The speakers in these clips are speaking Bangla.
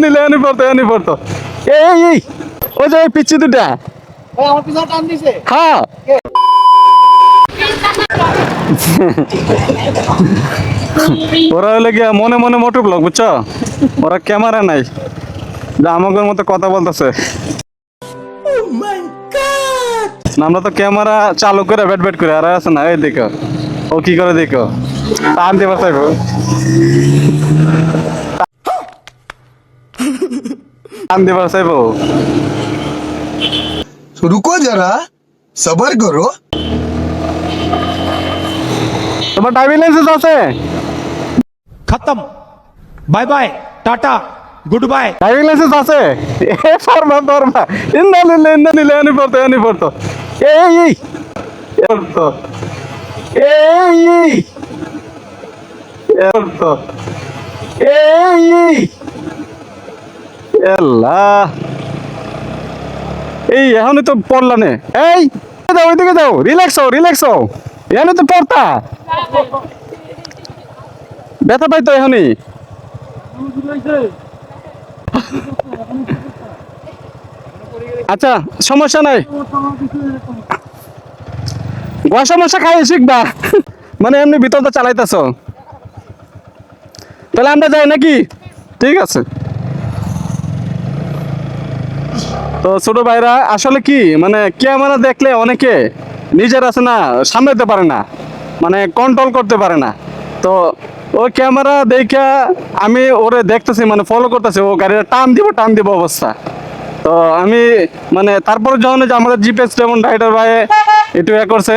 নিলে এনে পড়তো এনে পড়তো। এই ওই যে পিচ্ছি দুটা আমার পিছনে টান দিছে। হ্যাঁ ওরা হলে গিয়া মনে মনে মোটু ব্লগ বুঝছো, ওরা ক্যামেরা নাই যে আমাদের মতো কথা বলতেছে। আমরা তো ক্যামেরা চালু করে ব্যাট ব্যাট করে আর আছে না। এই দেখো ও কি করে, দেখো টান দিয়ে বাঁচাইবো। টান দিয়ে বাঁচাইবো। रुको जरा सबर करो। তোমার ড্রাইভিং লাইসেন্স আছে? खत्म। Bye bye tata good bye. Driving licence আছে? এ ফরমা ইন্দা নিলে এনে পড়তো। এই পড়তো। এই পড়তো। এই আল্লাহ, এই এখনই তো পড়লা নে। এই যাও ওইদিকে যাও, রিল্যাক্স হও এখনই তো পড়তা। ব্যথা পাইতো এখনই। আচ্ছা সমস্যা নাই, সমস্যা খাই শিখবা। মানে এমনি ভিতরটা চালাইতেছ, তাহলে আমরা যাই নাকি? ঠিক আছে। তো ছোট ভাইরা আসলে কি মানে ক্যামেরা দেখলে অনেকে নিজের আছে না সামলাতে পারে না, মানে কন্ট্রোল করতে পারে না। তো ওই ক্যামেরা দেখে আমি ওরে দেখতেছি, মানে ফলো করতেছি, ও গাড়িটা টান দিব অবস্থা। তো আমি মানে তারপরে যখন যে আমাদের জিপিএস যেমন রাইডার ভাই একটু করছে,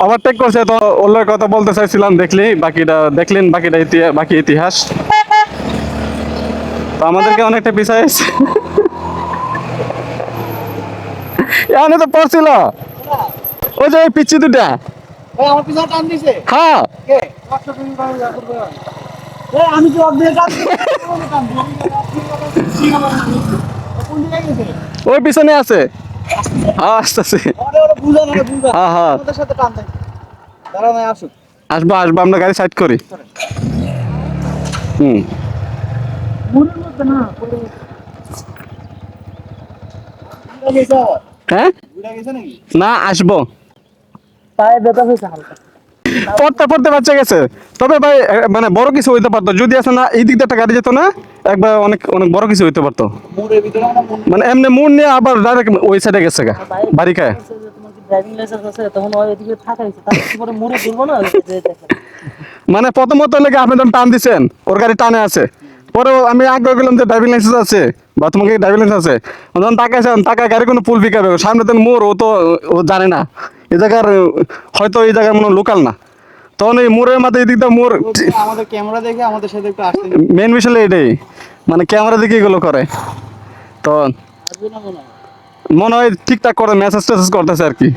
ওভারটেক করছে, তো ওর কথা বলতে চাইছিলাম, দেখলেন বাকি ইতিহাস। তো আমাদেরকে অনেকটা পিছায় এখানে তো পড়ছিল ওই যে পিচ্ছি দুটা। আমার পিছনে টান দিছে। হ্যাঁ কে? আমি কি অর্ধেক টান দিছি? কোন দিকে গেছে? ওই পিছনে আছে। হ্যাঁ আসতেছে। ওরে বুঝা না বুঝা। হ্যাঁ আমাদের সাথে টান দেয়। দাঁড়াও না আসুক। আসবো আমরা গাড়ি সাইড করি। মুড়ির মধ্যে না। বুড়া গেছে আবার। হ্যাঁ বুড়া গেছে নাকি? না আসবো, পায়ে ব্যথা হয়েছে হালকা। পড়তে বাচ্চা গেছে। তবে ভাই মানে বড় কিছু হইতে পারতো যদি আছে না, এই দিক দিয়ে একটা গাড়ি যেত না, একবার অনেক অনেক বড় কিছু হইতে পারতো। মুড়ের ভিতরে আমরা মুড় মানে এমনি মুড় নিয়ে আবার ডাইরেক্ট ওই সাইডে গেছে গা বাড়ি খায়। তোমার কি ড্রাইভিং লাইসেন্স আছে তখন ওই এদিকে থাকাইছে তারপর পরে মুড়ে ঘুরবো না দেখেন। মানে প্রথমত লেগে আপনি যখন টান দিচ্ছেন ওর গাড়ি টানে আছে, পরে আমি আগে গেলাম যে ড্রাইভিং লাইসেন্স আছে বা তোমাকে ড্রাইভিং লাইসেন্স আছে, যখন তাকায় গাড়ি কোনো পুল পিকাবে সামনে তো মোড়, ও জানে না এই জায়গার, হয়তো এই জায়গার মনে লোকাল না, তখন এই মোড়ের মাথায় এদিকটা মোড়। আমাদের ক্যামেরা দেখে আমাদের সাথে একটু আসতে মেন বিষয় এটাই, মানে ক্যামেরা দিকে এগুলো করে। তো আসবে না মনে হয়। মনে হয় ঠিকঠাক করে মেসেজ টেসেজ করতেছে আর কি।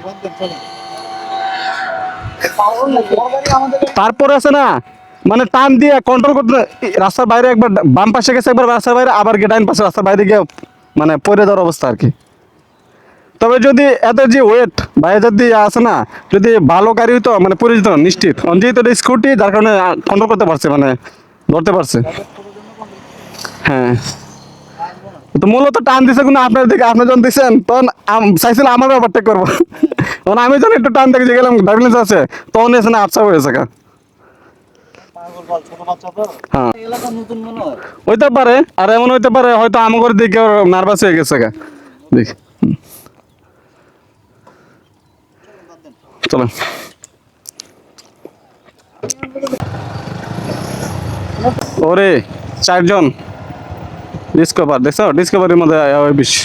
তারপরে আছে না মানে টান দিয়ে কন্ট্রোল করতে, রাস্তার বাইরে একবার বাম পাশে গেছে, একবার রাস্তার বাইরে, আবার গিয়ে ডাইন পাশে রাস্তার বাইরে গিয়ে মানে পড়ে যাওয়ার অবস্থা আর কি। তবে যদি এত যে ওয়েট বাইরে যদি আছে না, যদি ভালো গাড়ি হইতো মানে পড়ে যেত নিশ্চিত, যেহেতু এটা স্কুটি যার কারণে কন্ট্রোল করতে পারছে, মানে ধরতে পারছে। হ্যাঁ তো মূলত টান দিছে কোনো আপনার দিকে, আপনি যখন দিচ্ছেন তখন চাইছিলাম আমার ব্যাপারটা করবো, তখন আমি যখন একটু টান দেখে গেলাম ড্রাইভিং লাইসেন্স আছে, তখন এসে না আপসা হয়েছে গা। হ্যাঁ হইতে পারে, আর এমন হইতে পারে হয়তো আমার দিকে নার্ভাস হয়ে গেছে গা। দেখ চলো ওরে 4 জন ডিসকভার দেখছো, ডিসকভারির মধ্যে বেশি